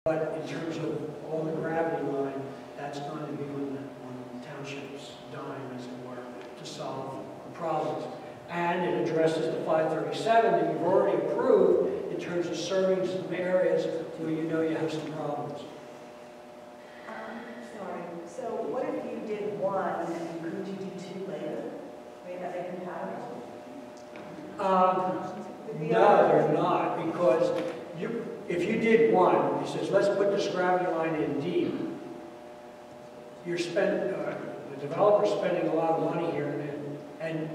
But in terms of all the gravity line, that's going to be on the township's dime, as it were, to solve the problems. And it addresses the 537 that you've already approved in terms of serving some areas where you know you have some problems. Sorry. So what if you did one and could you do two later? Are they compatible? No, they're not, because if you did one, he says, let's put this gravity line in deep. The developer's spending a lot of money here, and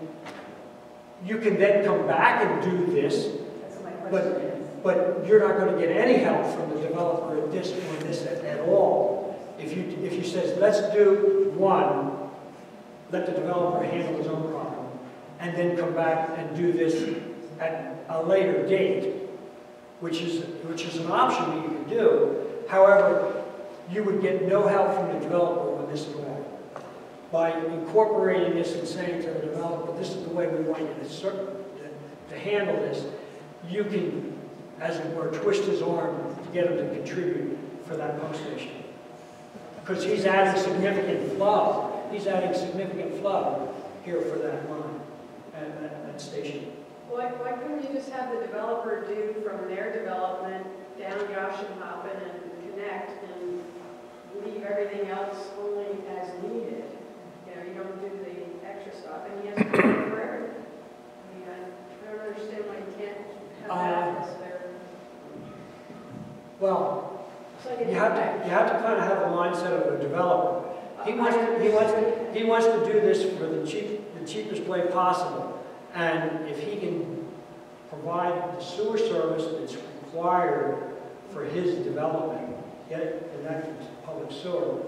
you can then come back and do this. That's my question. But you're not going to get any help from the developer at this or this at all. If you says, let's do one, let the developer handle his own problem, and then come back and do this at a later date, which is an option that you can do. However, you would get no help from the developer on this at all. By incorporating this and saying to the developer, this is the way we want you to handle this, you can, as it were, twist his arm to get him to contribute for that pump station. Because he's adding significant flow. He's adding significant flow here for that line and that station. Why couldn't you just have the developer do from their development down Josh and Hoppin and connect and leave everything else only as needed? You know, you don't do the extra stuff, and he has to pay for everything. I mean, I don't understand why you can't have that as their... Well, you have to kind of have the mindset of a developer. He wants to do this for the cheapest way possible. And if he can provide the sewer service that's required for his development, get it connected to public sewer,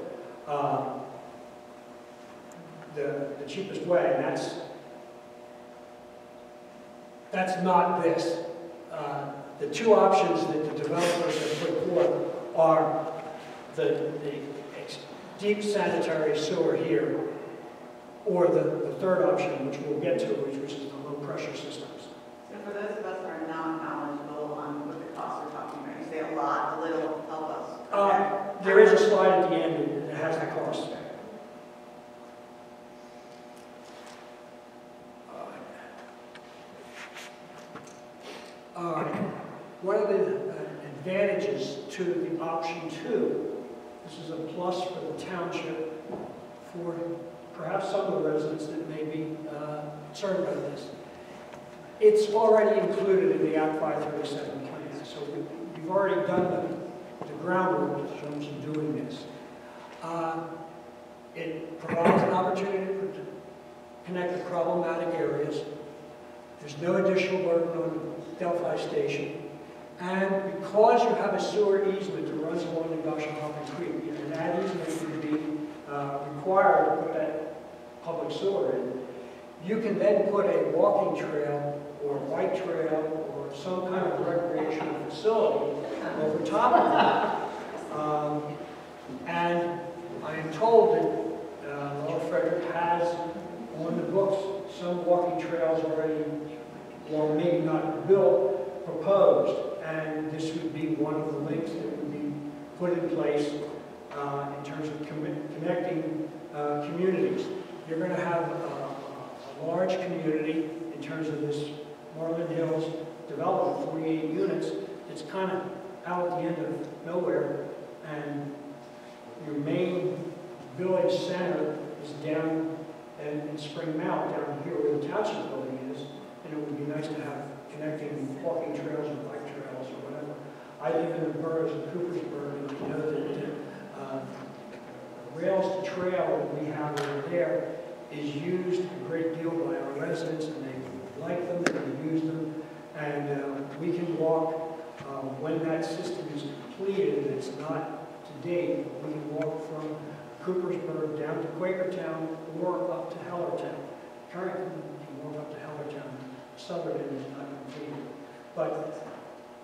the cheapest way, and that's not this. The two options that the developers have put forth are the deep sanitary sewer here, or the third option, which we'll get to, which is the low pressure systems. So for those of us who are not knowledgeable on what the costs we're talking about, you say a lot, a little, help us. Okay. There is a slide at the end that has the cost. One of the advantages to the option 2, this is a plus for the township, for perhaps some of the residents that may be concerned by this. It's already included in the Act 537 plan, so we've already done the groundwork in terms of doing this. It provides an opportunity to connect the problematic areas. There's no additional burden on the Delphi station. And because you have a sewer easement that runs along the Josh and Hoppin Creek, and that easement would be required to put that public sewer in, you can then put a walking trail or a bike trail or some kind of recreational facility over top of that. And I am told that Frederick has on the books some walking trails already, well, maybe not built, proposed. And this would be one of the links that would be put in place in terms of connecting communities. You're going to have a large community in terms of this Marlin Hills development, 48 units. It's kind of out at the end of nowhere, and your main village center is down in Spring Mount, down here where the township building is, and it would be nice to have connecting walking trails or bike trails or whatever. I live in the boroughs of Coopersburg, and I know that rails to trail that we have over there is used a great deal by our residents, and they like them, they use them, and we can walk when that system is completed, and it's not to date, we can walk from Coopersburg down to Quakertown or up to Hellertown. Currently, we can walk up to Hellertown. Southern end is not completed. But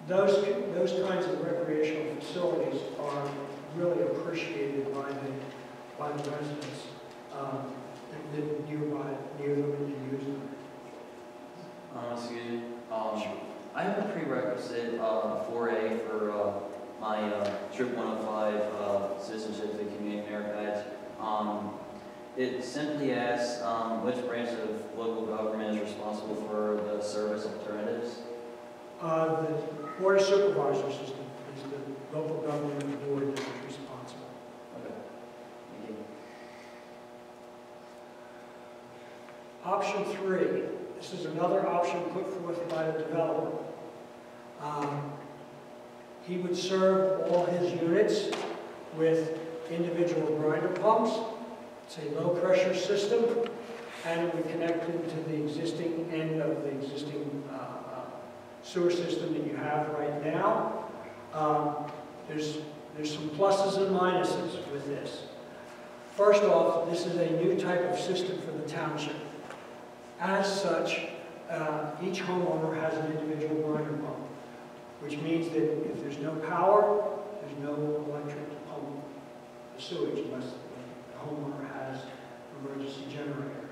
those kinds of recreational facilities are really appreciated by the residents that live near them and use them. Excuse me. I have a prerequisite 4A for my Trip 105 citizenship to the community merit badge. It simply asks which branch of local government is responsible for the service alternatives. The Board of Supervisors is the local government board that is responsible. Okay. Thank you. Option 3, this is another option put forth by the developer. He would serve all his units with individual grinder pumps. It's a low-pressure system, and it would connect into the existing end of the existing sewer system that you have right now. There's some pluses and minuses with this. First off, this is a new type of system for the township. As such, each homeowner has an individual grinder pump, which means that if there's no power, there's no electric to pump the sewage unless the homeowner has an emergency generator.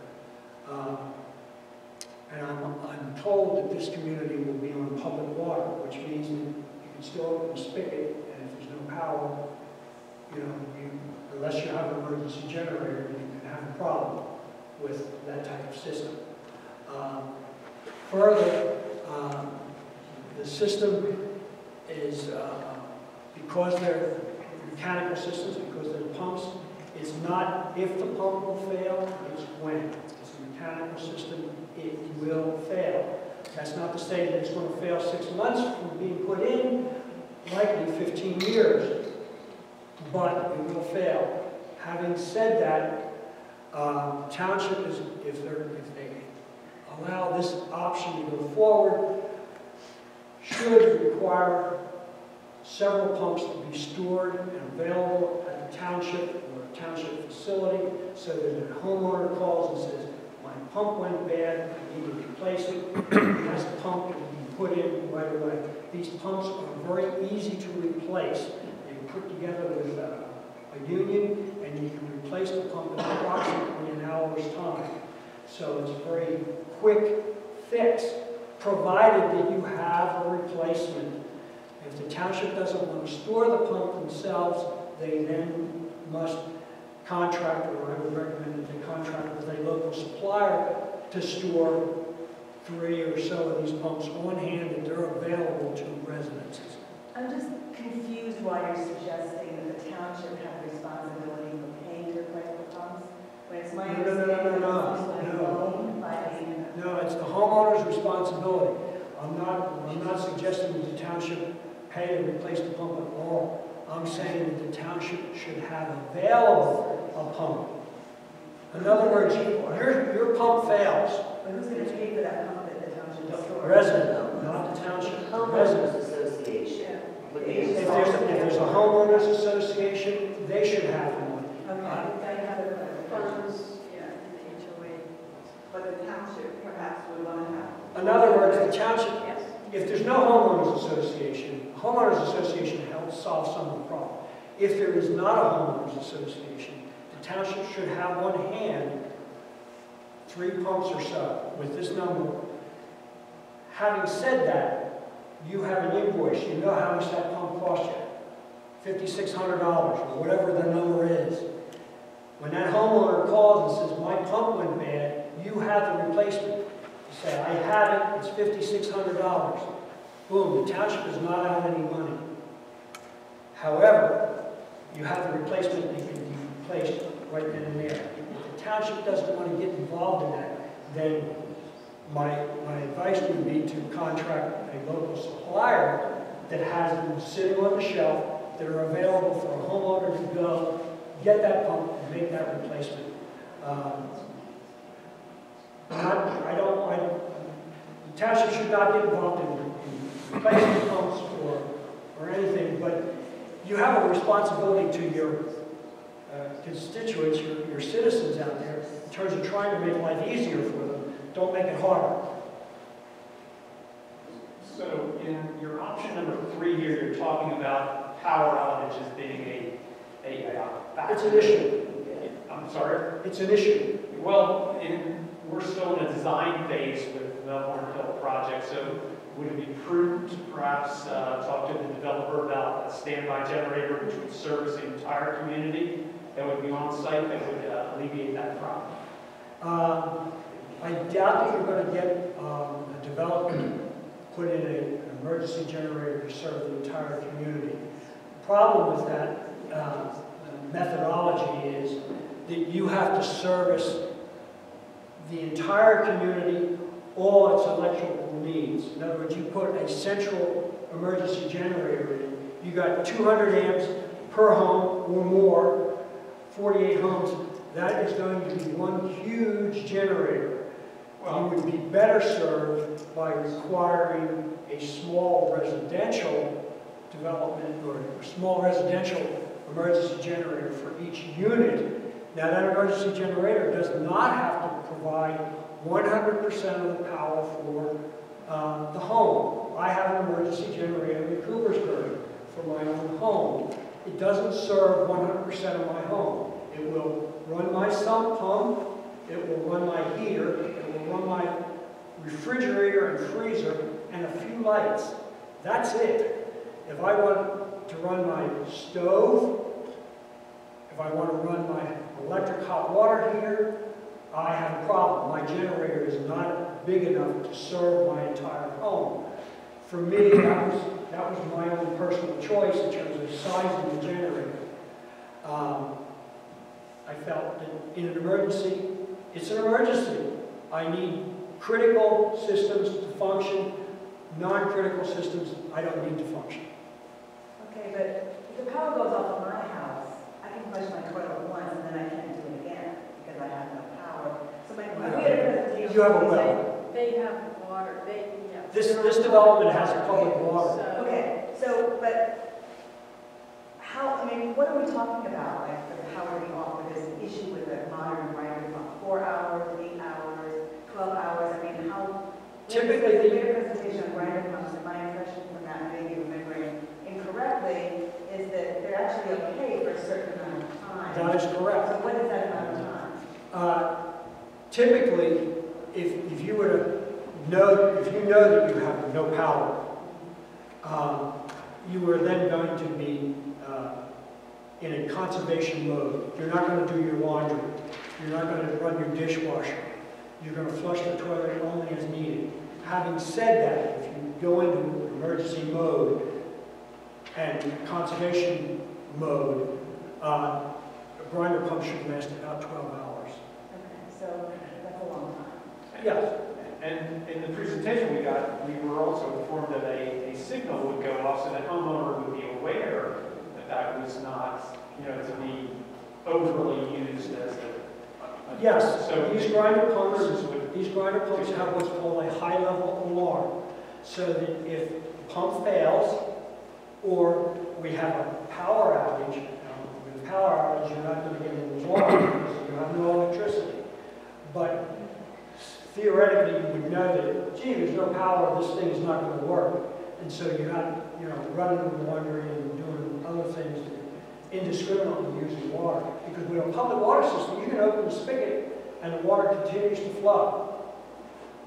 And I'm told that this community will be on public water, which means that you can still open the spigot, and if there's no power, unless you have an emergency generator, you can have a problem with that type of system. Further, the system is, because they're mechanical systems, because they're pumps, it's not if the pump will fail, it's when. It's a mechanical system, it will fail. That's not to say that it's going to fail 6 months from being put in, likely 15 years, but it will fail. Having said that, township is, if they allow this option to go forward, should require several pumps to be stored and available at the township or a township facility, so that a homeowner calls and says, my pump went bad, I need to replace it. He has a pump that can be put in right away. These pumps are very easy to replace. They're put together with a union, and you can replace the pump in approximately an hour's time. So it's a very quick fix, provided that you have a replacement. If the township doesn't want to store the pump themselves, they then must contract, or I would recommend that they contract with a local supplier to store 3 or so of these pumps on hand, that they're available to residences. I'm just confused why you're suggesting that the township have responsibility for paying to replace the pumps. When it's my understanding No, it's the homeowner's responsibility. I'm not suggesting that the township pay to replace the pump at all. I'm saying that the township should have available a pump. In other words, your pump fails. But who's going to pay for that pump that the township is storing? Resident, not the township. Homeowners Resident. Association. If there's a homeowners association, they should have one. Okay, I have a Funds, yeah, in the HOA. But the township perhaps would want to have. In other words, the township, Yes. if there's no homeowners association, homeowners association helps solve some of the problem. If there is not a homeowners association, the township should have on hand 3 pumps or so with this number. Having said that, you have an invoice, you know how much that pump cost you, $5,600 or whatever the number is. When that homeowner calls and says, my pump went bad, you have the replacement. You say, I have it, it's $5,600. Boom, the township is not out any money. However, you have the replacement that can be replaced right then and there. If the township doesn't want to get involved in that, then my advice would be to contract a local supplier that has them sitting on the shelf that are available for a homeowner to go get that pump and make that replacement. The township should not get involved in replacing pumps or anything, but you have a responsibility to your constituents, your citizens out there, in terms of trying to make life easier for them. Don't make it harder. So in your option number 3 here, you're talking about power outages being a factor. It's an issue. I'm sorry? It's an issue. Well, we're still in a design phase with the Melbourne Hill project, so would it be prudent to perhaps talk to the developer about a standby generator which would service the entire community that would be on site that would alleviate that problem? I doubt that you're going to get a developer to put in an emergency generator to serve the entire community. The problem with that methodology is that you have to service the entire community, all its electrical needs. In other words, you put a central emergency generator in, you got 200 amps per home or more, 48 homes. That is going to be one huge generator. You would be better served by requiring a small residential development or a small residential emergency generator for each unit. Now, that emergency generator does not have to provide 100% of the power for the home. I have an emergency generator in Coopersburg for my own home. It doesn't serve 100% of my home. It will run my sump pump, it will run my heater, it will run my refrigerator and freezer, and a few lights. That's it. If I want to run my stove, if I want to run my electric hot water heater, I have a problem. My generator is not big enough to serve my entire home. For me, that was my own personal choice in terms of sizing the generator. I felt that in an emergency, it's an emergency. I need critical systems to function. Non-critical systems, I don't need to function. Okay, but if the power goes off at my house, I can flush my toilet once and then I can't do it again because I have no power. So we had a presentation. You have a well. They have water, yeah. This development has a public water. Okay, so, but how, I mean, what are we talking about, like, for the power being off with this issue with the modern grinder pump? 4 hours, 8 hours, 12 hours, I mean, how? Typically, we had a presentation on grinder pumps, and my impression from that, maybe remembering incorrectly, is that they're actually okay for a certain amount of time. that is correct. So what is that amount of time? Typically, if you were to know, if you know that you have no power, you are then going to be in a conservation mode. You're not going to do your laundry. You're not going to run your dishwasher. You're going to flush the toilet only as needed. Having said that, if you go into emergency mode and conservation mode, a grinder pump should last about 12 hours. Okay, so that's a long time. Yes. And in the presentation we got, we were also informed that a signal would go off so that homeowner would be aware that that was not, to be overly used as a... Yes, so these grinder pumps have what's called a high-level alarm, so that if the pump fails or we have a power outage, with a power outage you're not going to get an alarm because you have no electricity. But theoretically you would know that, gee, there's no power, this thing is not going to work. And so you're not, running the laundry and doing other things indiscriminately using water. Because with a public water system, you can open the spigot and the water continues to flow.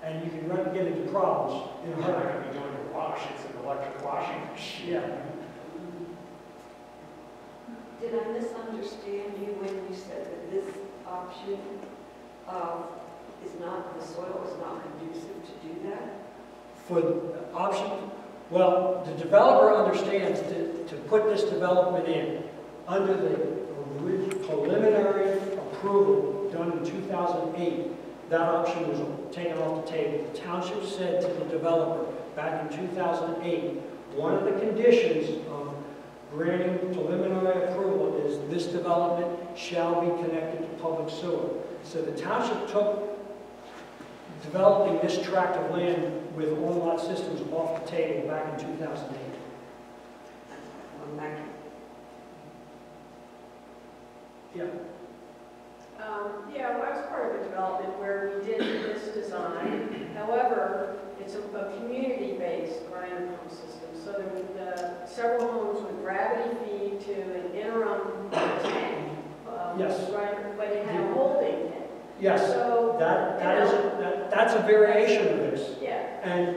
And you can get into problems in a You're not hurry. going to be doing a wash, it's an electric washing machine. Yeah. Did I misunderstand you when you said that this option the soil is not conducive to do that? For the option, well, the developer understands to put this development in under the preliminary approval done in 2008. That option was taken off the table. The township said to the developer back in 2008, one of the conditions of granting preliminary approval is this development shall be connected to public sewer. So the township took developing this tract of land with on-lot systems off the table back in 2008. Thank you. Yeah. Yeah, well, I was part of a development where we did this design. However, it's a community-based grinder pump system. So the several homes would gravity feed to an interim tank. Yes. Grinder, but it had a holding tank. Yes. So Well, that's a variation of this. Yeah. And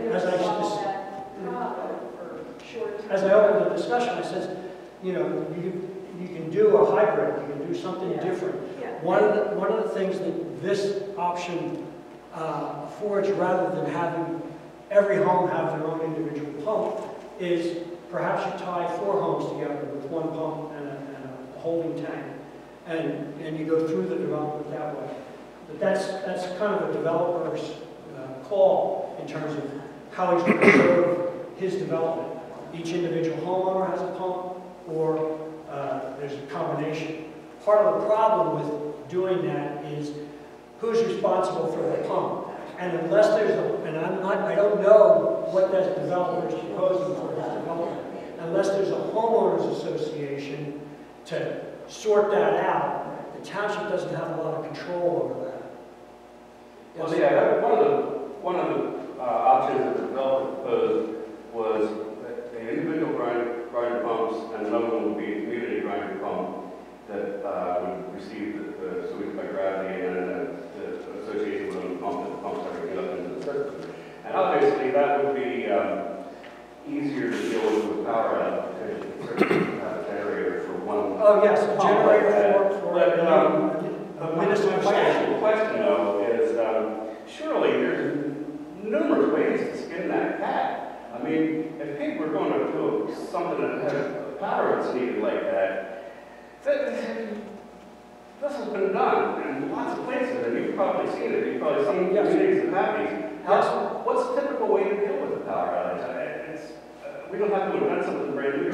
And as I solve just, that problem for short term. as I opened the discussion, I said, you know, you can do a hybrid, you can do something Yeah. different. Yeah. One of the things that this option affords, rather than having every home have their own individual pump, is perhaps you tie 4 homes together with one pump and a holding tank, and you go through the development that way. But that's kind of a developer's call in terms of how he's going to serve his development. Each individual homeowner has a pump, or there's a combination. Part of the problem with doing that is who's responsible for the pump. And unless there's I don't know what that developer is proposing for his development, unless there's a homeowners association to sort that out, the township doesn't have a lot of control over that. Well, yeah, one of the options that the developer proposed was an individual grinder pumps, and another one would be a community grinder pump that would receive the sewage by gravity, and the association with a pump that pumps everything up into the system. And obviously that would be easier to deal with power outage, because you certainly have a generator for one. Oh, yes, a pump generator like that. for But, a municipal my station. actual question, though, is surely there's numerous ways to skin that cat. I mean, if people are going to do something that has power that's needed like that, this has been done in lots of places, and you've probably seen it. You've probably seen communities that have these. What's the typical way to deal with a power outage? We don't have to invent something brand new.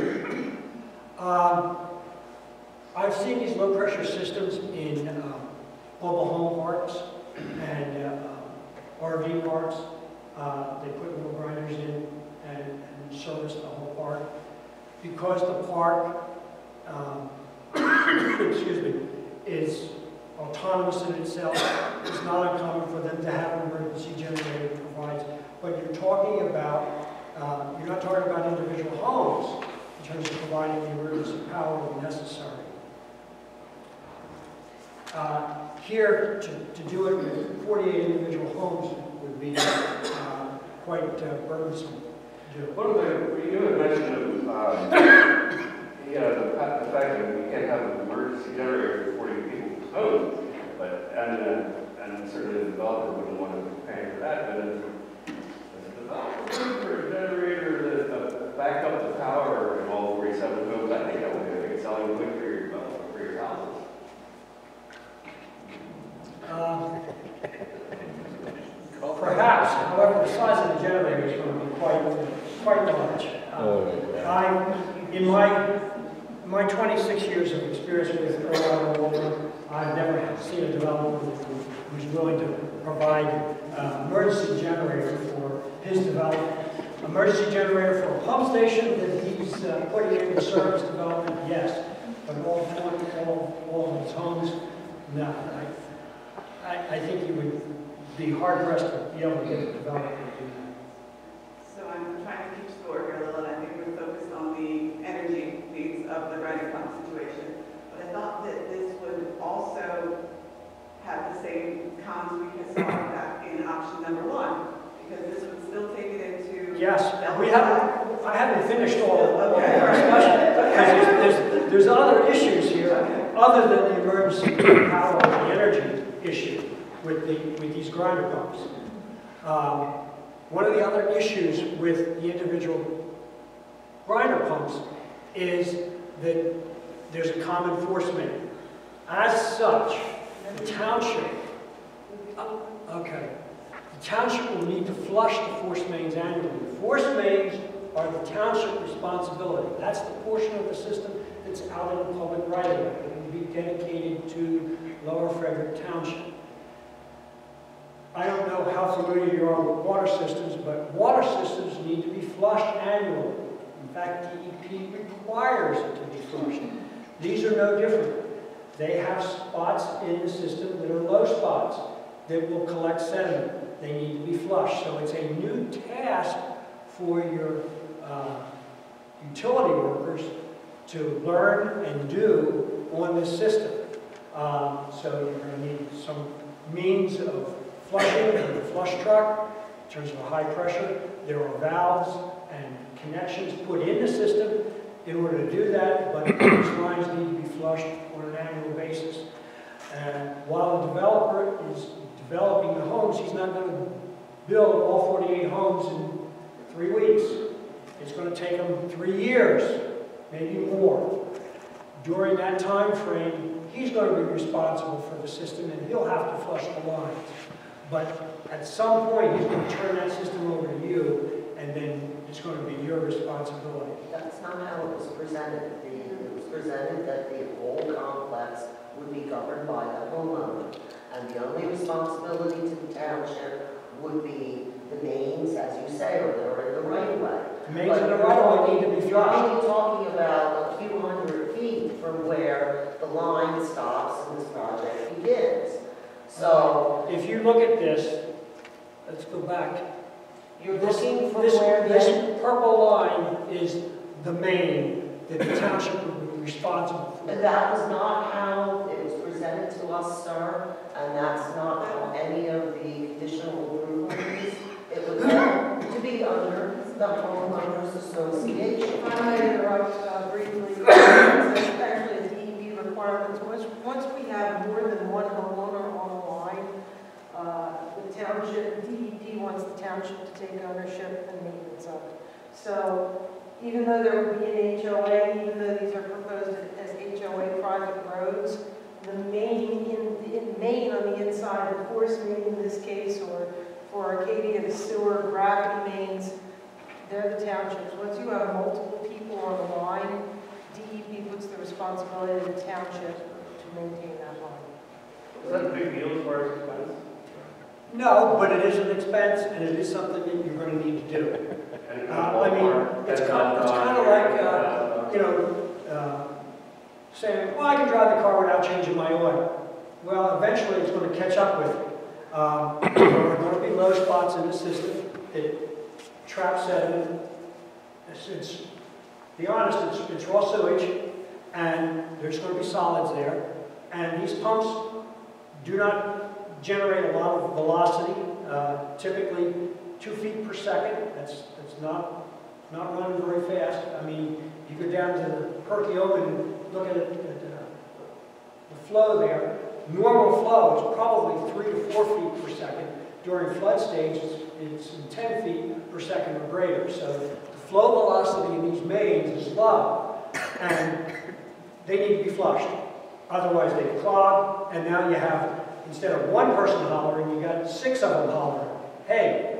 I've seen these low-pressure systems in mobile home parks and RV parks. They put little grinders in and service the whole park. Because the park, excuse me, is autonomous in itself, it's not uncommon for them to have an emergency generator that provides. But you're talking about, you're not talking about individual homes in terms of providing the emergency power when necessary. Here, to do it with 48 individual homes would be quite burdensome to do. One of the, you had mentioned the fact that we can't have an emergency generator for 40 people's homes, but and certainly the developer wouldn't want to be paying for that. But as a developer looking for a generator that back up the power in all 47 homes, I think that would be a big selling point for your houses. Perhaps, however, the size of the generator is going to be quite large. In my 26 years of experience with Earl and Melbourne, I've never seen a developer who's willing to provide an emergency generator for his development. Emergency generator for a pump station that he's putting into service development, yes. But all of his homes, no. I think he would be hard-pressed to be able to get a developer to do that. So I'm trying to keep score here a little, and I think we're focused on the energy needs of the grinder pump situation. But I thought that this would also have the same cons we had saw back in option number 1, because this would still take it into... Yes, I haven't finished all of the discussion, because there's other issues here, other than the emergency power and the energy issue with these grinder pumps. One of the other issues with the individual grinder pumps is that there's a common force main. As such, the township, the township will need to flush the force mains annually. The force mains are the township responsibility. That's the portion of the system that's out in the public right of way. It will be dedicated to Lower Frederick Township. I don't know how familiar you are with water systems, but water systems need to be flushed annually. In fact, DEP requires it to be flushed. These are no different. They have spots in the system that are low spots that will collect sediment. They need to be flushed. So it's a new task for your utility workers to learn and do on this system. So you're going to need some means of flushing with a flush truck in terms of high pressure. There are valves and connections put in the system in order to do that, but these lines need to be flushed on an annual basis. And while the developer is developing the homes, he's not going to build all 48 homes in 3 weeks. It's going to take him 3 years, maybe more. During that time frame, he's going to be responsible for the system, and he'll have to flush the lines. But at some point, he's going to turn that system over to you, and then it's going to be your responsibility. That's not how it was presented. It was presented that the whole complex would be governed by the homeowner, and the only responsibility to the township would be the mains, as you say, or that are in the right of way. The mains in the right of way need to be You're flushed. only talking about a few hundred feet from where the line stops and this project begins. So If you look at this, let's go back. you're This looking from where the purple line is the main that the township would be responsible for. That was not how it was presented to us, sir, and that's not how any of the conditional approvals. It was meant to be under the homeowners association. If I may interrupt briefly, it's actually a DEP requirement. Once we have more than one homeowner on a line, the township, DEP wants the township to take ownership and maintenance of it. So even though there would be an HOA, even though these are proposed as HOA private roads, the main in Maine on the inside, the force main in this case, or for Arcadia, the sewer, gravity mains, they're the townships. Once you have multiple people on the line, DEP puts the responsibility of the township to maintain that line. Is that a big deal as far as expense? No, but it is an expense, and it is something that you're going to need to do. I mean, it's kind of like, saying, well, I can drive the car without changing my oil. Well, eventually it's going to catch up with you. There are going to be low spots in the system that trap sediment. To be honest, it's raw sewage, and there's going to be solids there. And these pumps do not generate a lot of velocity, typically 2 feet per second. That's not running very fast. I mean, you go down to the Perkiomen and look at the flow there. Normal flow is probably 3 to 4 feet per second. During flood stage, it's 10 feet per second or greater. So the flow velocity in these mains is low, and they need to be flushed. Otherwise, they clog, and now you have, instead of one person hollering, you got 6 of them hollering. Hey,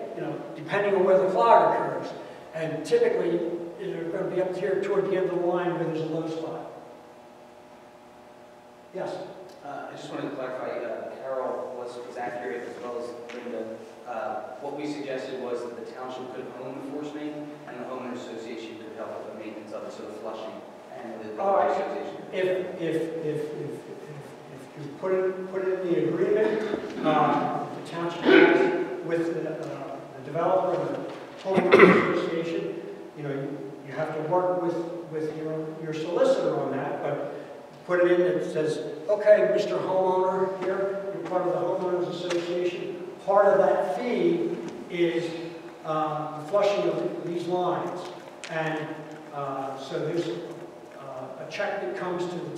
depending on where the clog occurs. And typically, they're going to be up here toward the end of the line where there's a low spot. Yes? I just wanted to clarify, Carol was accurate as well as Linda. What we suggested was that the township could own the force main, and the homeowner association could help with the maintenance of it, so the flushing and the homeowner association. If you put it in the agreement, the township has with the developer and the homeowner association, you have to work with your solicitor on that, but put it in that says, okay, Mr. Homeowner here, you're part of the homeowners association. Part of that fee is the flushing of these lines, and so there's a check that comes to the